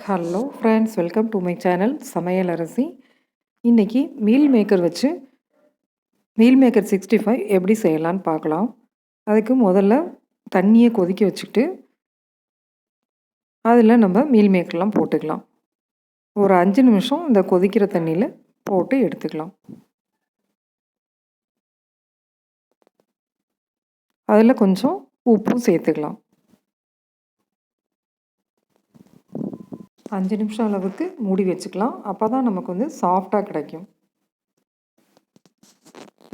Hello friends, welcome to my channel சமையல் அரசி. இன்றைக்கி meal maker வச்சு மீல் மேக்கர் 65 எப்படி செய்யலான்னு பார்க்கலாம். அதுக்கு முதல்ல தண்ணியை கொதிக்க வச்சுக்கிட்டு அதில் நம்ம மீல் மேக்கர்லாம் போட்டுக்கலாம். ஒரு 5 நிமிஷம் இந்த கொதிக்கிற தண்ணியில் போட்டு எடுத்துக்கலாம். அதில் கொஞ்சம் உப்பும் சேர்த்துக்கலாம். 5 நிமிஷம் அளவுக்கு மூடி வச்சுக்கலாம். அப்போ தான் நமக்கு வந்து சாஃப்டாக கிடைக்கும்.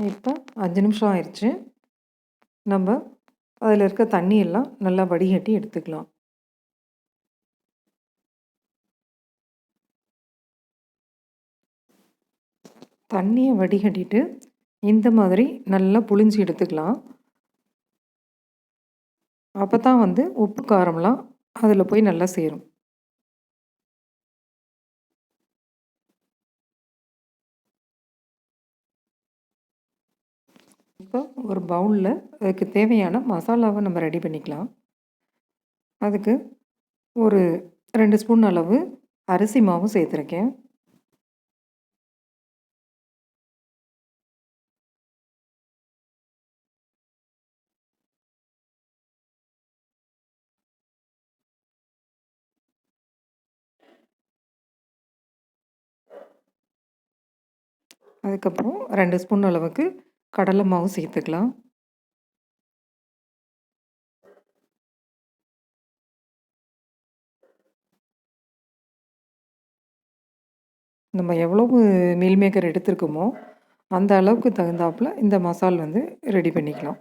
இப்போ 5 நிமிஷம் ஆயிடுச்சு. நம்ம அதில் இருக்க தண்ணியெல்லாம் நல்லா வடிகட்டி எடுத்துக்கலாம். தண்ணியை வடிகட்டிட்டு இந்த மாதிரி நல்லா புழிஞ்சு எடுத்துக்கலாம். அப்போ தான் வந்து உப்பு காரம்லாம் அதில் போய் நல்லா சேரும். இப்போ ஒரு பவுலில் அதுக்கு தேவையான மசாலாவை நம்ம ரெடி பண்ணிக்கலாம். அதுக்கு ஒரு 2 ஸ்பூன் அளவு அரிசி மாவும் சேர்த்துருக்கேன். அதுக்கப்புறம் 2 ஸ்பூன் அளவுக்கு கடலை மாவு சேர்த்துக்கலாம். நம்ம எவ்வளவு மீல் மேக்கர் எடுத்துருக்கோமோ அந்த அளவுக்கு தகுந்தாப்புல இந்த மசால் வந்து ரெடி பண்ணிக்கலாம்.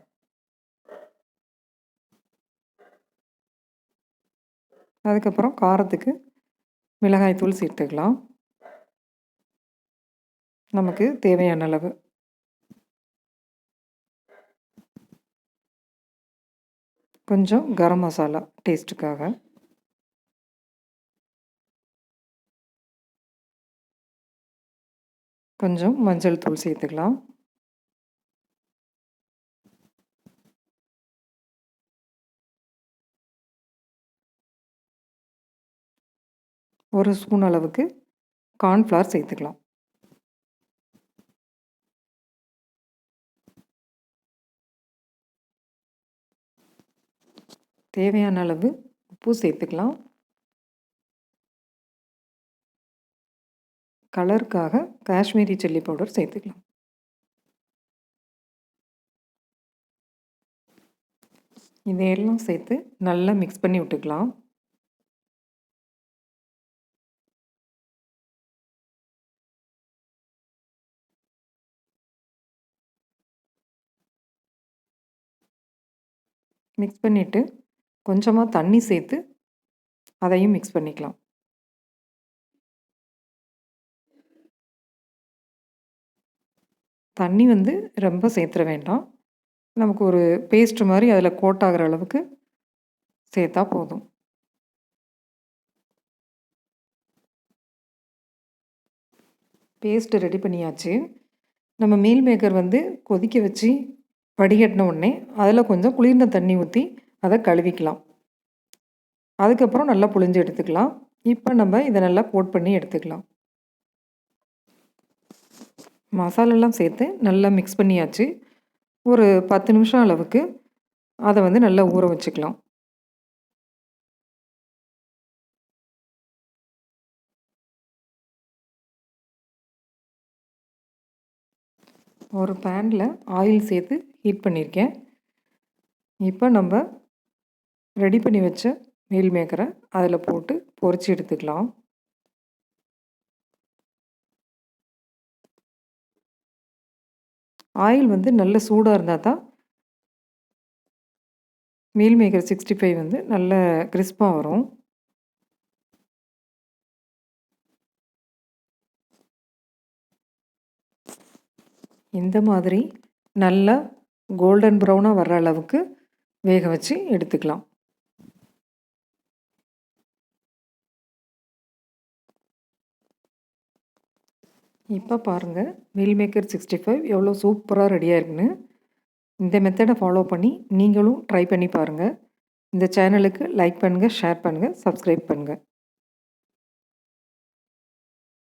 அதுக்கப்புறம் காரத்துக்கு மிளகாய்த்தூள் சேர்த்துக்கலாம். நமக்கு தேவையான அளவு. கொஞ்சம் கரம் மசாலா டேஸ்ட்டுக்காக. கொஞ்சம் மஞ்சள் தூள் சேர்த்துக்கலாம். ஒரு ஸ்பூன் அளவுக்கு கார்ன்ஃப்ளவர் சேர்த்துக்கலாம். தேவையான அளவு உப்பு சேர்த்துக்கலாம். கலருக்காக காஷ்மீரி சில்லி பவுடர் சேர்த்துக்கலாம். இதையெல்லாம் சேர்த்து நல்லா மிக்ஸ் பண்ணி விட்டுக்கலாம். மிக்ஸ் பண்ணிவிட்டு கொஞ்சமாக தண்ணி சேர்த்து அதையும் மிக்ஸ் பண்ணிக்கலாம். தண்ணி வந்து ரொம்ப சேர்த்துற வேண்டாம். நமக்கு ஒரு பேஸ்ட் மாதிரி அதில் கோட் ஆகிற அளவுக்கு சேர்த்தா போதும். பேஸ்ட்டு ரெடி பண்ணியாச்சு. நம்ம மீல் மேக்கர் வந்து கொதிக்க வச்சு வடிகட்டின உடனே அதில் கொஞ்சம் குளிர்ந்த தண்ணி ஊற்றி அதை கழுவிக்கலாம். அதுக்கப்புறம் நல்லா புழிஞ்சு எடுத்துக்கலாம். இப்போ நம்ம இதை நல்லா கோட் பண்ணி எடுத்துக்கலாம். மசாலெல்லாம் சேர்த்து நல்லா மிக்ஸ் பண்ணியாச்சு. ஒரு 10 நிமிஷம் அளவுக்கு அதை வந்து நல்லா ஊற வச்சுக்கலாம். ஒரு பேனில் ஆயில் சேர்த்து ஹீட் பண்ணியிருக்கேன். இப்போ நம்ம ரெடி பண்ணி வச்ச மீல் மேக்கரை அதில் போட்டு பொரிச்சு எடுத்துக்கலாம். ஆயில் வந்து நல்ல சூடாக இருந்தால் தான் மீல் மேக்கர் 65 வந்து நல்ல கிறிஸ்பாக வரும். இந்த மாதிரி நல்லா கோல்டன் ப்ரௌனாக வர்ற அளவுக்கு வேக வச்சு எடுத்துக்கலாம். இப்போ பாருங்கள், மீல் மேக்கர் 65 எவ்வளோ சூப்பராக ரெடியாக இருக்குன்னு. இந்த மெத்தடை ஃபாலோ பண்ணி நீங்களும் ட்ரை பண்ணி பாருங்கள். இந்த சேனலுக்கு லைக் பண்ணுங்கள், ஷேர் பண்ணுங்கள், சப்ஸ்கிரைப் பண்ணுங்கள்.